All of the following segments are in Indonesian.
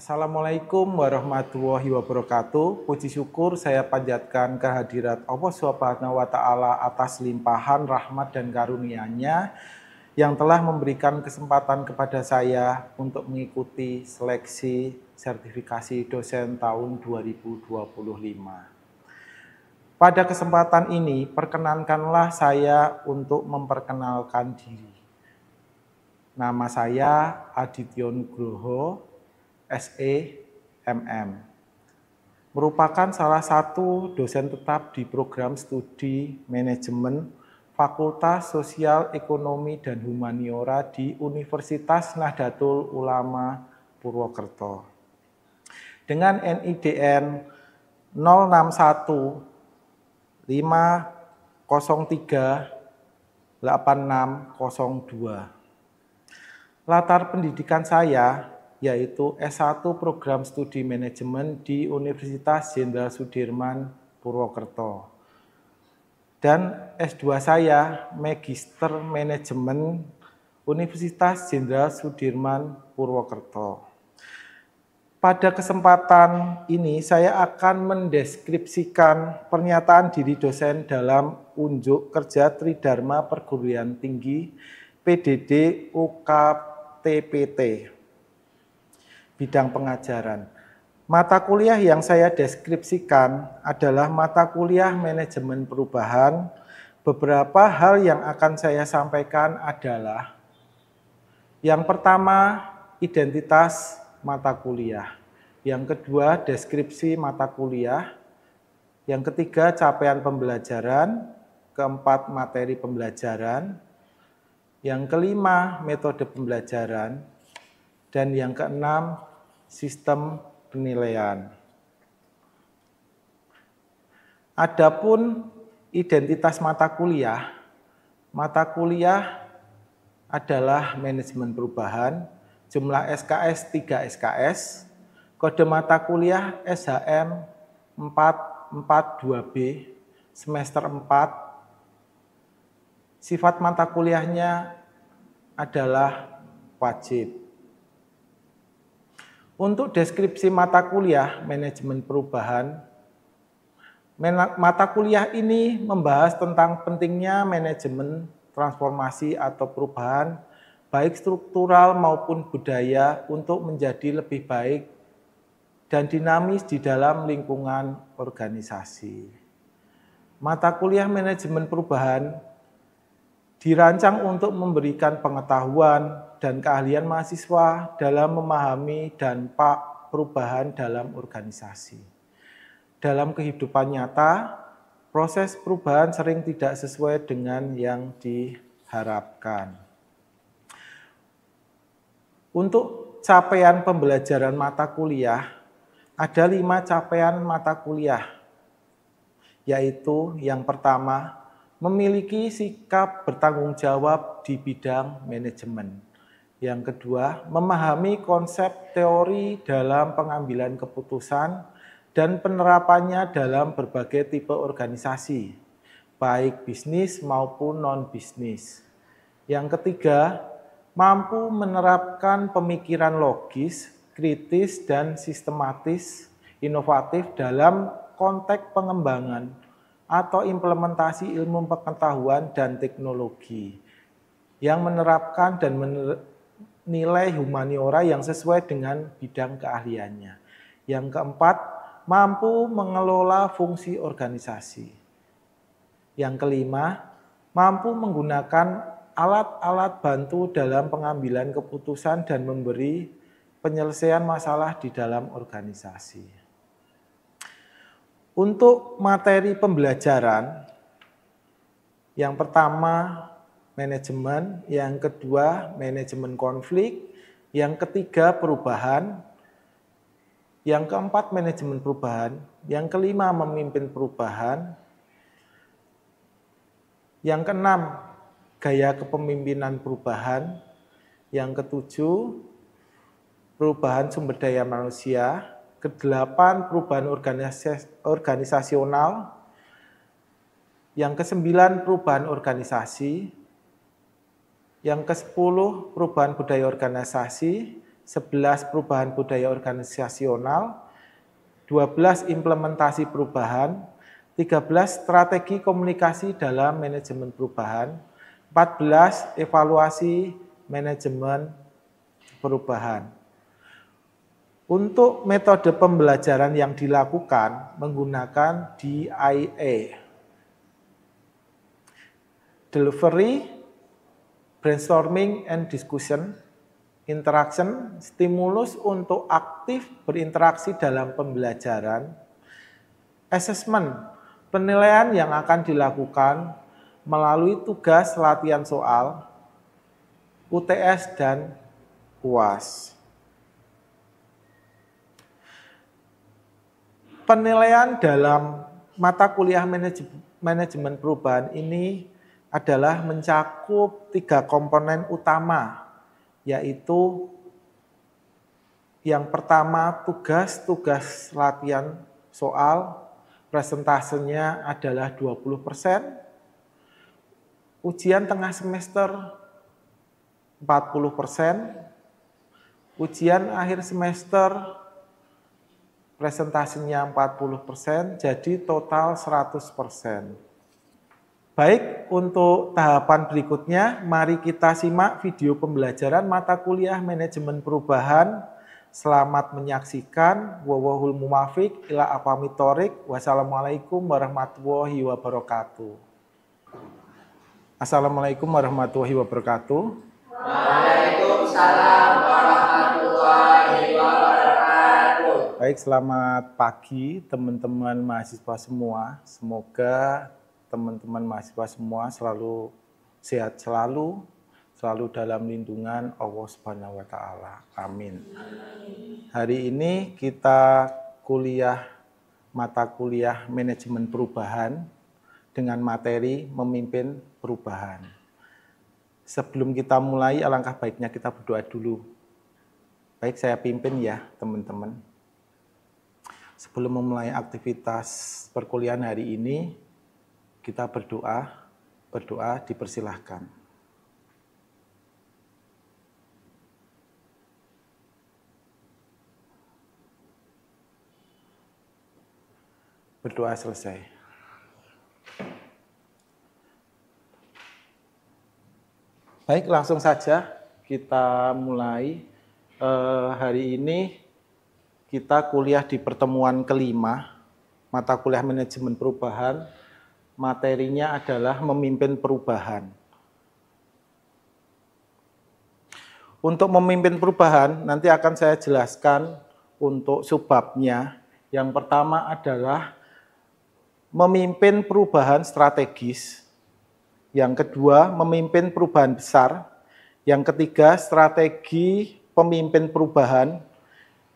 Assalamualaikum warahmatullahi wabarakatuh. Puji syukur saya panjatkan kehadirat Allah Subhanahu wa Ta'ala atas limpahan rahmat dan karunia-Nya yang telah memberikan kesempatan kepada saya untuk mengikuti seleksi sertifikasi dosen tahun 2025. Pada kesempatan ini, perkenankanlah saya untuk memperkenalkan diri. Nama saya Adityo Nugroho, SE, MM. Merupakan salah satu dosen tetap di program studi manajemen Fakultas Sosial Ekonomi dan Humaniora di Universitas Nahdlatul Ulama Purwokerto. Dengan NIDN 061 503 8602. Latar pendidikan saya yaitu S1 Program Studi Manajemen di Universitas Jenderal Sudirman, Purwokerto. Dan S2 saya Magister Manajemen Universitas Jenderal Sudirman, Purwokerto. Pada kesempatan ini saya akan mendeskripsikan pernyataan diri dosen dalam unjuk kerja Tridharma Perguruan Tinggi PDD UKTPT. Bidang pengajaran. Mata kuliah yang saya deskripsikan adalah mata kuliah manajemen perubahan. Beberapa hal yang akan saya sampaikan adalah yang pertama, identitas mata kuliah. Yang kedua, deskripsi mata kuliah. Yang ketiga, capaian pembelajaran. Keempat, materi pembelajaran. Yang kelima, metode pembelajaran. Dan yang keenam, sistem penilaian. Adapun identitas mata kuliah adalah manajemen perubahan, jumlah SKS 3 SKS, kode mata kuliah SHM 442B, semester 4, sifat mata kuliahnya adalah wajib. Untuk deskripsi mata kuliah manajemen perubahan, mata kuliah ini membahas tentang pentingnya manajemen transformasi atau perubahan, baik struktural maupun budaya untuk menjadi lebih baik dan dinamis di dalam lingkungan organisasi. Mata kuliah manajemen perubahan dirancang untuk memberikan pengetahuan dan keahlian mahasiswa dalam memahami dampak perubahan dalam organisasi. Dalam kehidupan nyata, proses perubahan sering tidak sesuai dengan yang diharapkan. Untuk capaian pembelajaran mata kuliah, ada 5 capaian mata kuliah, yaitu yang pertama, memiliki sikap bertanggung jawab di bidang manajemen. Yang kedua, memahami konsep teori dalam pengambilan keputusan dan penerapannya dalam berbagai tipe organisasi, baik bisnis maupun non-bisnis. Yang ketiga, mampu menerapkan pemikiran logis, kritis, dan sistematis, inovatif dalam konteks pengembangan atau implementasi ilmu pengetahuan dan teknologi yang menerapkan dan nilai humaniora yang sesuai dengan bidang keahliannya. Yang keempat, mampu mengelola fungsi organisasi. Yang kelima, mampu menggunakan alat-alat bantu dalam pengambilan keputusan dan memberi penyelesaian masalah di dalam organisasi. Untuk materi pembelajaran, yang pertama manajemen, yang kedua manajemen konflik, yang ketiga perubahan, yang keempat manajemen perubahan, yang kelima memimpin perubahan, yang keenam gaya kepemimpinan perubahan, yang ketujuh perubahan sumber daya manusia, kedelapan perubahan organisasional, yang kesembilan perubahan organisasi, yang ke-10 perubahan budaya organisasi, 11 perubahan budaya organisasional, 12 implementasi perubahan, 13 strategi komunikasi dalam manajemen perubahan, 14 evaluasi manajemen perubahan. Untuk metode pembelajaran yang dilakukan menggunakan DIA. Delivery, brainstorming and discussion, interaction, stimulus untuk aktif berinteraksi dalam pembelajaran, assessment, penilaian yang akan dilakukan melalui tugas latihan soal, UTS dan UAS. Penilaian dalam mata kuliah manajemen perubahan ini adalah mencakup 3 komponen utama, yaitu yang pertama tugas latihan soal, presentasenya adalah 20%, ujian tengah semester 40%, ujian akhir semester presentasinya 40%, jadi total 100%. Baik, untuk tahapan berikutnya, mari kita simak video pembelajaran mata kuliah manajemen perubahan. Selamat menyaksikan. Wallahul muwaffiq ila aqwamit thoriq. Wassalamualaikum warahmatullahi wabarakatuh. Assalamualaikum warahmatullahi wabarakatuh. Waalaikumsalam warahmatullahi wabarakatuh. Baik, selamat pagi teman-teman mahasiswa semua. Semoga teman-teman mahasiswa semua selalu sehat selalu dalam lindungan Allah Subhanahu wa taala. Amin. Hari ini kita mata kuliah manajemen perubahan dengan materi memimpin perubahan. Sebelum kita mulai, alangkah baiknya kita berdoa dulu. Baik, saya pimpin ya, teman-teman. Sebelum memulai aktivitas perkuliahan hari ini, kita berdoa dipersilahkan. Berdoa selesai. Baik, langsung saja kita mulai. Hari ini kita kuliah di pertemuan kelima, mata kuliah manajemen perubahan. Materinya adalah memimpin perubahan. Untuk memimpin perubahan, nanti akan saya jelaskan untuk subbabnya. Yang pertama adalah memimpin perubahan strategis. Yang kedua, memimpin perubahan besar. Yang ketiga, strategi pemimpin perubahan.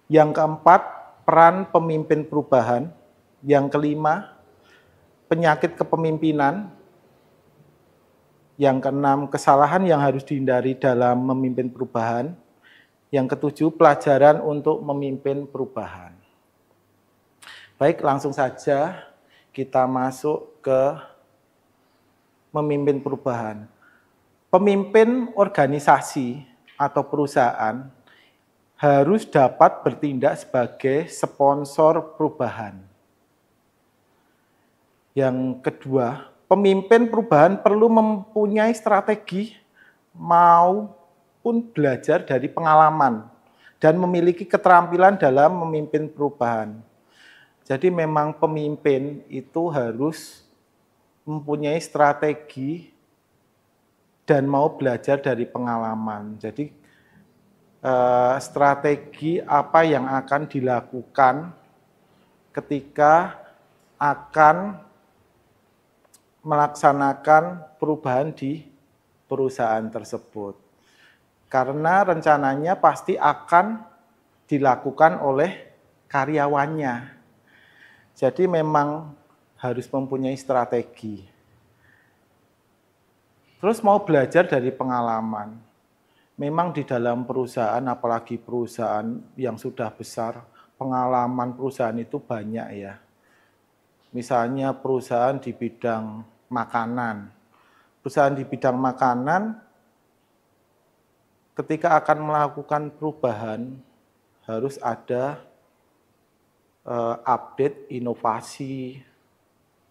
Yang keempat, peran pemimpin perubahan. Yang kelima, penyakit kepemimpinan. Yang keenam, kesalahan yang harus dihindari dalam memimpin perubahan. Yang ketujuh, pelajaran untuk memimpin perubahan. Baik, langsung saja kita masuk ke memimpin perubahan. Pemimpin organisasi atau perusahaan harus dapat bertindak sebagai sponsor perubahan. Yang kedua, pemimpin perubahan perlu mempunyai strategi maupun belajar dari pengalaman dan memiliki keterampilan dalam memimpin perubahan. Jadi memang pemimpin itu harus mempunyai strategi dan mau belajar dari pengalaman. Jadi strategi apa yang akan dilakukan ketika akan melaksanakan perubahan di perusahaan tersebut. Karena rencananya pasti akan dilakukan oleh karyawannya. Jadi memang harus mempunyai strategi. Terus mau belajar dari pengalaman. Memang di dalam perusahaan, apalagi perusahaan yang sudah besar, pengalaman perusahaan itu banyak ya. Misalnya perusahaan di bidang makanan. Perusahaan di bidang makanan ketika akan melakukan perubahan harus ada update inovasi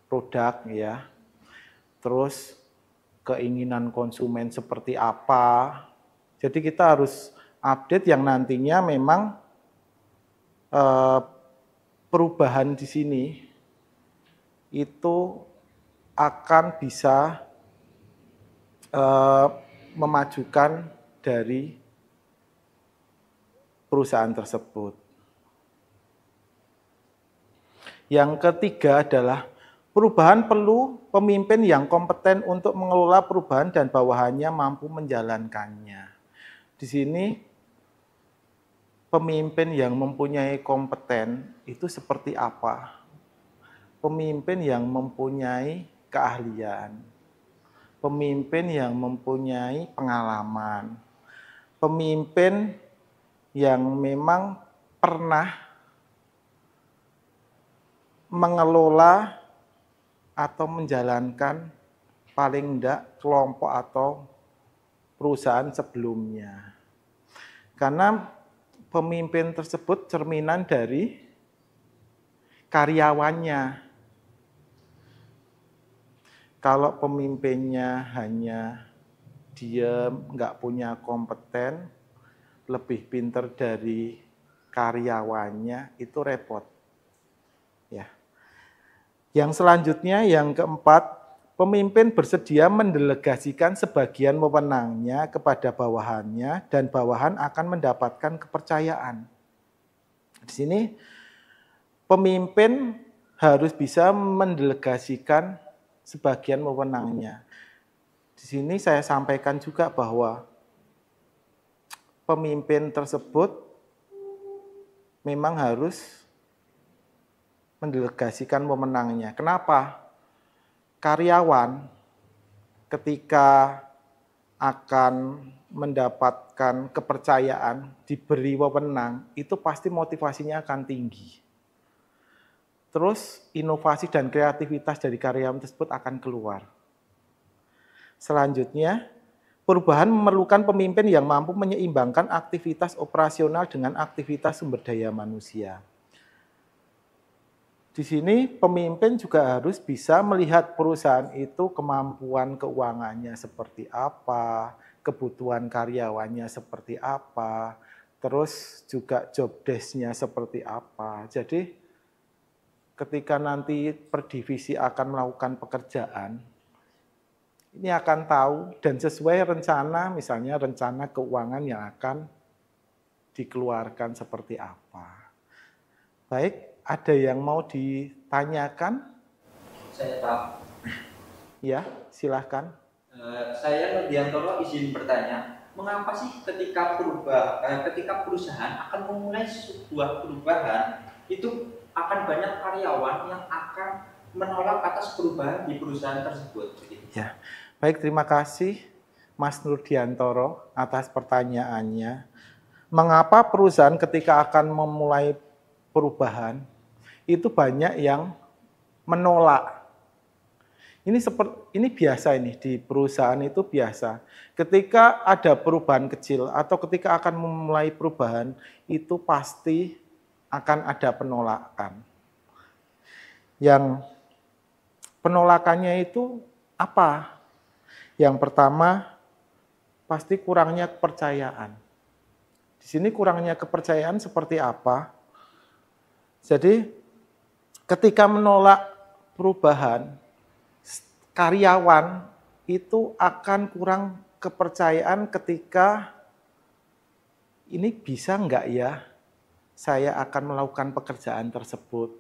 produk ya. Terus keinginan konsumen seperti apa. Jadi kita harus update yang nantinya memang perubahan di sini itu akan bisa memajukan dari perusahaan tersebut. Yang ketiga adalah perubahan perlu pemimpin yang kompeten untuk mengelola perubahan dan bawahannya mampu menjalankannya. Di sini pemimpin yang mempunyai kompeten itu seperti apa? Pemimpin yang mempunyai keahlian, pemimpin yang mempunyai pengalaman, pemimpin yang memang pernah mengelola atau menjalankan paling tidak kelompok atau perusahaan sebelumnya. Karena pemimpin tersebut cerminan dari karyawannya. Kalau pemimpinnya hanya diam, nggak punya kompeten, lebih pinter dari karyawannya, itu repot. Ya. Yang selanjutnya, yang keempat, pemimpin bersedia mendelegasikan sebagian wewenangnya kepada bawahannya dan bawahan akan mendapatkan kepercayaan. Di sini pemimpin harus bisa mendelegasikan sebagian wewenangnya. Di sini saya sampaikan juga bahwa pemimpin tersebut memang harus mendelegasikan wewenangnya. Kenapa? Karyawan ketika akan mendapatkan kepercayaan, diberi wewenang, itu pasti motivasinya akan tinggi. Terus inovasi dan kreativitas dari karyawan tersebut akan keluar. Selanjutnya, perubahan memerlukan pemimpin yang mampu menyeimbangkan aktivitas operasional dengan aktivitas sumber daya manusia. Di sini pemimpin juga harus bisa melihat perusahaan itu kemampuan keuangannya seperti apa, kebutuhan karyawannya seperti apa, terus juga job desk-nya seperti apa. Jadi ketika nanti per divisi akan melakukan pekerjaan, ini akan tahu dan sesuai rencana, misalnya rencana keuangan yang akan dikeluarkan seperti apa. Baik. Ada yang mau ditanyakan? Saya tahu. Ya, silahkan. Saya Nurdiantoro izin bertanya, mengapa sih ketika perusahaan akan memulai sebuah perubahan, itu akan banyak karyawan yang akan menolak atas perubahan di perusahaan tersebut? Ya, baik, terima kasih Mas Nurdiantoro atas pertanyaannya. Mengapa perusahaan ketika akan memulai perubahan itu banyak yang menolak? Ini biasa ini di perusahaan itu biasa. Ketika ada perubahan kecil atau ketika akan memulai perubahan itu pasti akan ada penolakan. Yang penolakannya itu apa? Yang pertama pasti kurangnya kepercayaan. Di sini kurangnya kepercayaan seperti apa? Jadi ketika menolak perubahan, karyawan itu akan kurang kepercayaan ketika ini bisa enggak ya saya akan melakukan pekerjaan tersebut.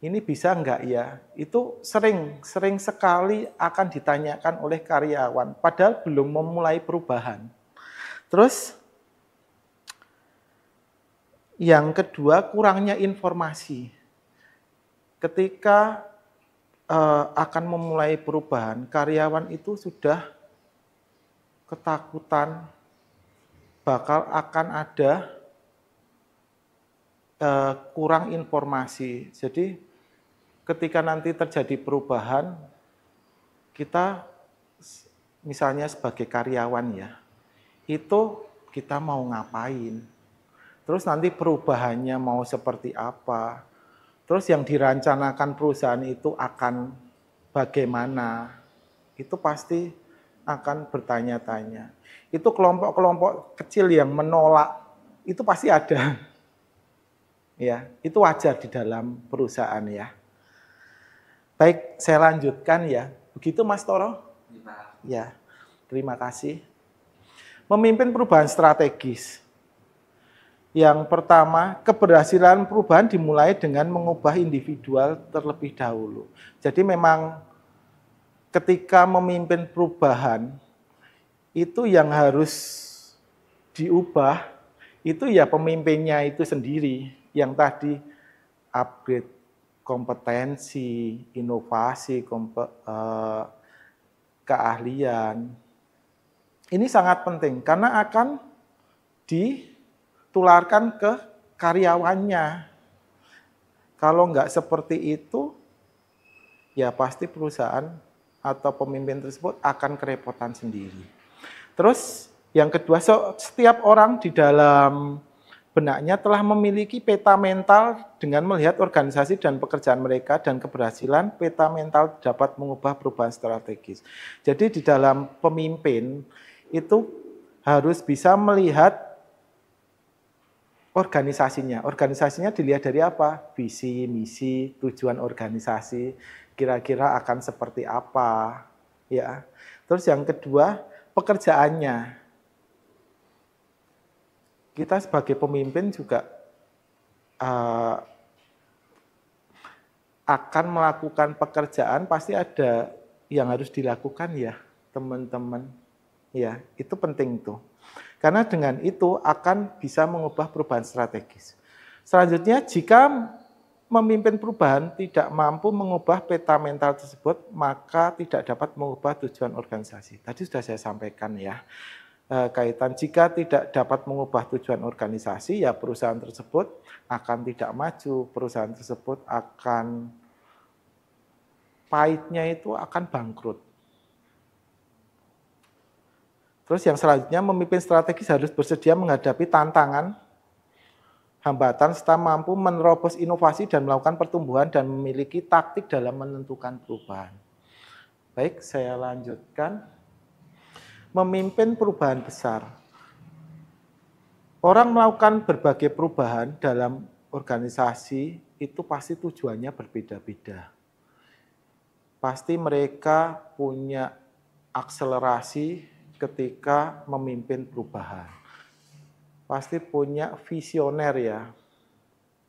Ini bisa enggak ya? Itu sering sekali akan ditanyakan oleh karyawan, padahal belum memulai perubahan. Terus yang kedua, kurangnya informasi. Ketika akan memulai perubahan, karyawan itu sudah ketakutan bakal akan ada kurang informasi. Jadi ketika nanti terjadi perubahan, kita misalnya sebagai karyawan ya, itu kita mau ngapain. Terus nanti perubahannya mau seperti apa. Terus yang dirancanakan perusahaan itu akan bagaimana. Itu pasti akan bertanya-tanya. Itu kelompok-kelompok kecil yang menolak, itu pasti ada. Ya, itu wajar di dalam perusahaan ya. Baik, saya lanjutkan ya. Begitu Mas Toro? Ya, terima kasih. Memimpin perubahan strategis. Yang pertama, keberhasilan perubahan dimulai dengan mengubah individual terlebih dahulu. Jadi memang ketika memimpin perubahan, itu yang harus diubah, itu ya pemimpinnya itu sendiri. Yang tadi upgrade kompetensi, inovasi, keahlian. Ini sangat penting karena akan ditularkan ke karyawannya. Kalau nggak seperti itu, ya pasti perusahaan atau pemimpin tersebut akan kerepotan sendiri. Terus yang kedua, setiap orang di dalam benaknya telah memiliki peta mental dengan melihat organisasi dan pekerjaan mereka dan keberhasilan peta mental dapat mengubah perubahan strategis. Jadi di dalam pemimpin itu harus bisa melihat organisasinya. Organisasinya dilihat dari apa? Visi, misi, tujuan organisasi, kira-kira akan seperti apa, ya. Terus yang kedua, pekerjaannya. Kita sebagai pemimpin juga akan melakukan pekerjaan, pasti ada yang harus dilakukan ya, teman-teman. Ya, itu penting tuh. Karena dengan itu akan bisa mengubah perubahan strategis. Selanjutnya, jika memimpin perubahan tidak mampu mengubah peta mental tersebut, maka tidak dapat mengubah tujuan organisasi. Tadi sudah saya sampaikan ya, kaitan jika tidak dapat mengubah tujuan organisasi, ya perusahaan tersebut akan tidak maju, perusahaan tersebut akan pahitnya itu akan bangkrut. Terus yang selanjutnya, memimpin strategis harus bersedia menghadapi tantangan, hambatan, serta mampu menerobos inovasi dan melakukan pertumbuhan dan memiliki taktik dalam menentukan perubahan. Baik, saya lanjutkan. Memimpin perubahan besar. Orang melakukan berbagai perubahan dalam organisasi itu pasti tujuannya berbeda-beda. Pasti mereka punya akselerasi ketika memimpin perubahan. Pasti punya visioner ya,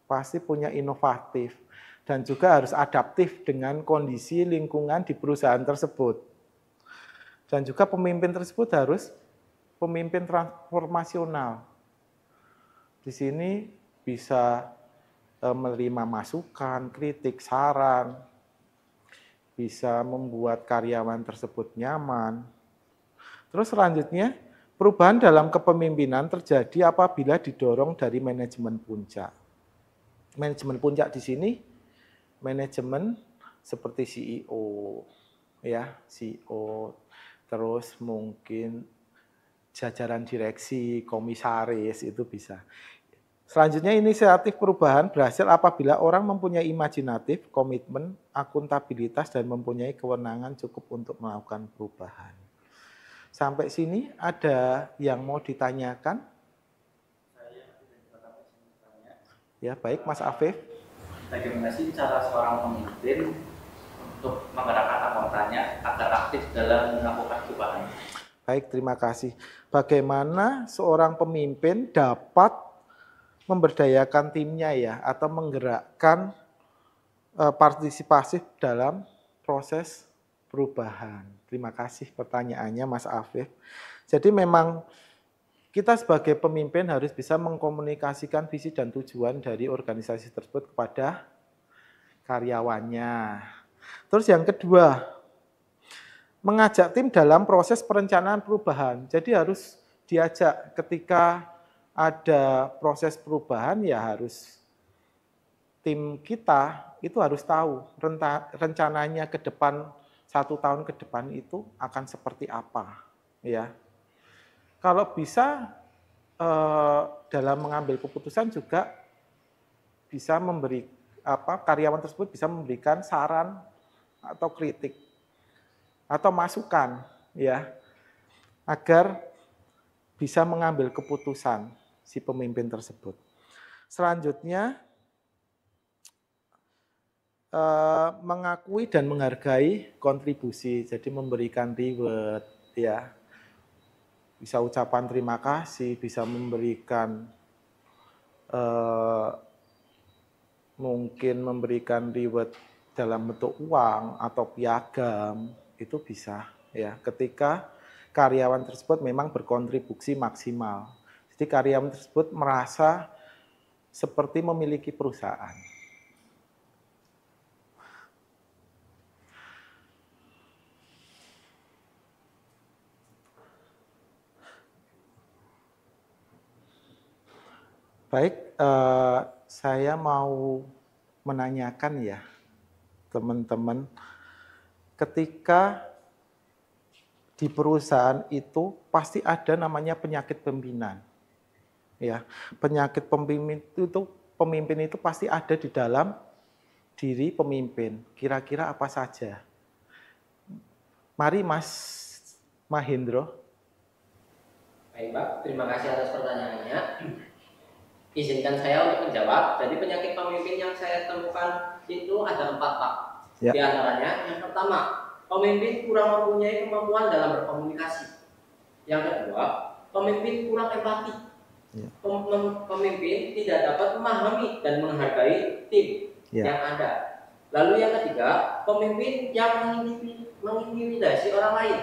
pasti punya inovatif, dan juga harus adaptif dengan kondisi lingkungan di perusahaan tersebut. Dan juga pemimpin tersebut harus pemimpin transformasional. Di sini bisa menerima masukan, kritik, saran, bisa membuat karyawan tersebut nyaman. Terus selanjutnya, perubahan dalam kepemimpinan terjadi apabila didorong dari manajemen puncak. Manajemen puncak di sini, manajemen seperti CEO, ya, CEO, terus mungkin jajaran direksi, komisaris, itu bisa. Selanjutnya, inisiatif perubahan berhasil apabila orang mempunyai imajinatif, komitmen, akuntabilitas, dan mempunyai kewenangan cukup untuk melakukan perubahan. Sampai sini ada yang mau ditanyakan? Ya, baik Mas Afif. Bagaimana sih cara seorang pemimpin untuk menggerakkan anggotanya agar aktif dalam melakukan perubahan? Baik, terima kasih. Bagaimana seorang pemimpin dapat memberdayakan timnya ya, atau menggerakkan partisipasi dalam proses perubahan. Terima kasih pertanyaannya Mas Afif. Jadi memang kita sebagai pemimpin harus bisa mengkomunikasikan visi dan tujuan dari organisasi tersebut kepada karyawannya. Terus yang kedua, mengajak tim dalam proses perencanaan perubahan. Jadi harus diajak ketika ada proses perubahan, ya harus tim kita itu harus tahu rencananya ke depan, 1 tahun ke depan itu akan seperti apa, ya. Kalau bisa dalam mengambil keputusan juga bisa karyawan tersebut bisa memberikan saran atau kritik atau masukan ya agar bisa mengambil keputusan si pemimpin tersebut. Selanjutnya mengakui dan menghargai kontribusi, jadi memberikan reward ya. Bisa ucapan terima kasih, bisa memberikan mungkin memberikan reward dalam bentuk uang atau piagam, itu bisa ya ketika karyawan tersebut memang berkontribusi maksimal. Jadi karyawan tersebut merasa seperti memiliki perusahaan. Baik, saya mau menanyakan ya, teman-teman, ketika di perusahaan itu pasti ada namanya penyakit pimpinan. Ya, penyakit pemimpin itu pasti ada di dalam diri pemimpin. Kira-kira apa saja? Mari Mas Mahendro. Baik, Pak. Terima kasih atas pertanyaannya. Izinkan saya untuk menjawab. Jadi penyakit pemimpin yang saya temukan itu ada 4, Pak. Ya. Di antaranya, yang pertama, pemimpin kurang mempunyai kemampuan dalam berkomunikasi. Yang kedua, pemimpin kurang empati. Ya. Pemimpin tidak dapat memahami dan menghargai tim yang ada. Lalu yang ketiga, pemimpin yang mengintimidasi orang lain.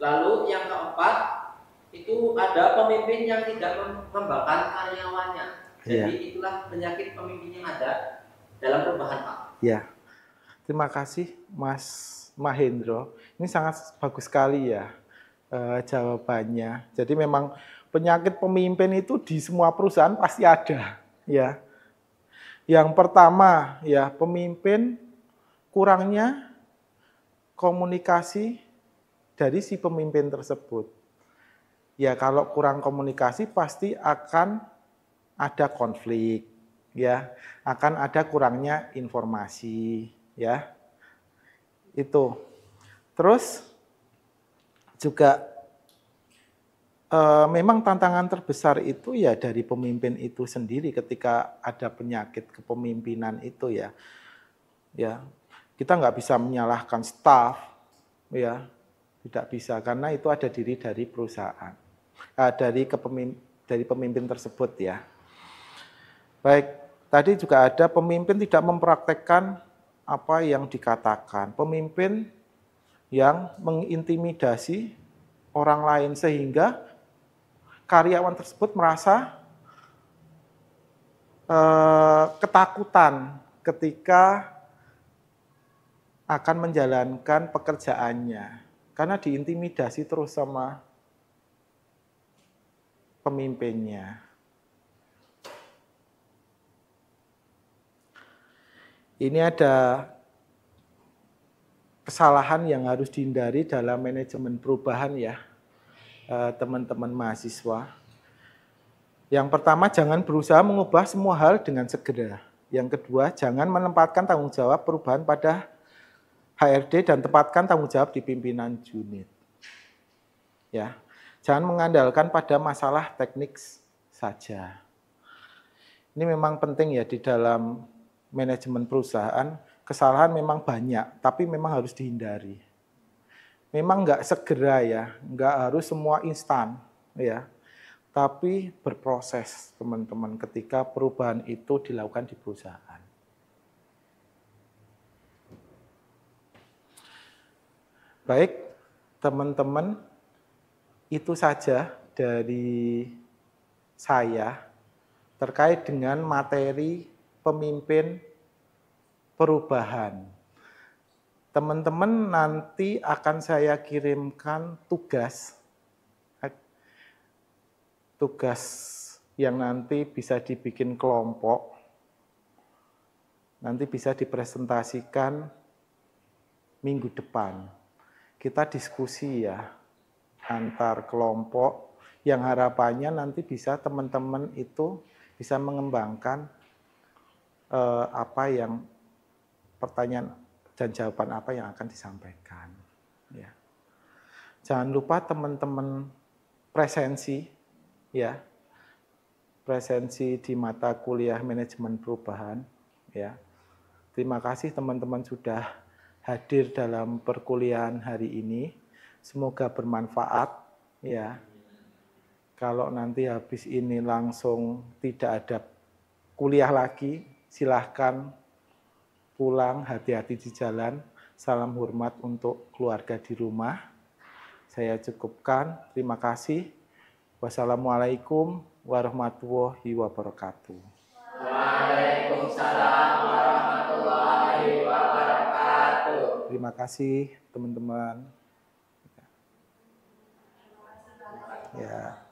Lalu yang keempat, itu ada pemimpin yang tidak membanggakan karyawannya. Jadi itulah penyakit pemimpin yang ada dalam perubahan, Pak. Ya, terima kasih Mas Mahendro. Ini sangat bagus sekali ya jawabannya. Jadi memang penyakit pemimpin itu di semua perusahaan pasti ada. Ya. Yang pertama ya pemimpin kurangnya komunikasi dari si pemimpin tersebut. Ya kalau kurang komunikasi pasti akan ada konflik, ya, akan ada kurangnya informasi, ya, itu. Terus juga memang tantangan terbesar itu ya dari pemimpin itu sendiri ketika ada penyakit kepemimpinan itu ya, ya kita nggak bisa menyalahkan staf, ya, tidak bisa karena itu ada diri dari perusahaan. Dari pemimpin tersebut ya. Baik, tadi juga ada pemimpin tidak mempraktekkan apa yang dikatakan. Pemimpin yang mengintimidasi orang lain sehingga karyawan tersebut merasa ketakutan ketika akan menjalankan pekerjaannya. Karena diintimidasi terus sama pemimpinnya. Ini ada kesalahan yang harus dihindari dalam manajemen perubahan ya, teman-teman mahasiswa. Yang pertama, jangan berusaha mengubah semua hal dengan segera. Yang kedua, jangan menempatkan tanggung jawab perubahan pada HRD dan tempatkan tanggung jawab di pimpinan unit. Ya. Jangan mengandalkan pada masalah teknik saja. Ini memang penting ya di dalam manajemen perusahaan. Kesalahan memang banyak, tapi memang harus dihindari. Memang nggak segera ya, nggak harus semua instan ya. Tapi berproses teman-teman ketika perubahan itu dilakukan di perusahaan. Baik, teman-teman. Itu saja dari saya terkait dengan materi pemimpin perubahan. Teman-teman nanti akan saya kirimkan tugas yang nanti bisa dibikin kelompok, nanti bisa dipresentasikan minggu depan. Kita diskusi ya, antar kelompok yang harapannya nanti bisa teman-teman itu bisa mengembangkan apa yang pertanyaan dan jawaban apa yang akan disampaikan. Ya. Jangan lupa teman-teman presensi, ya, presensi di mata kuliah manajemen perubahan. Ya. Terima kasih teman-teman sudah hadir dalam perkuliahan hari ini. Semoga bermanfaat. Ya. Kalau nanti habis ini langsung tidak ada kuliah lagi, silahkan pulang, hati-hati di jalan. Salam hormat untuk keluarga di rumah. Saya cukupkan. Terima kasih. Wassalamualaikum warahmatullahi wabarakatuh. Waalaikumsalam warahmatullahi wabarakatuh. Terima kasih teman-teman. Ya.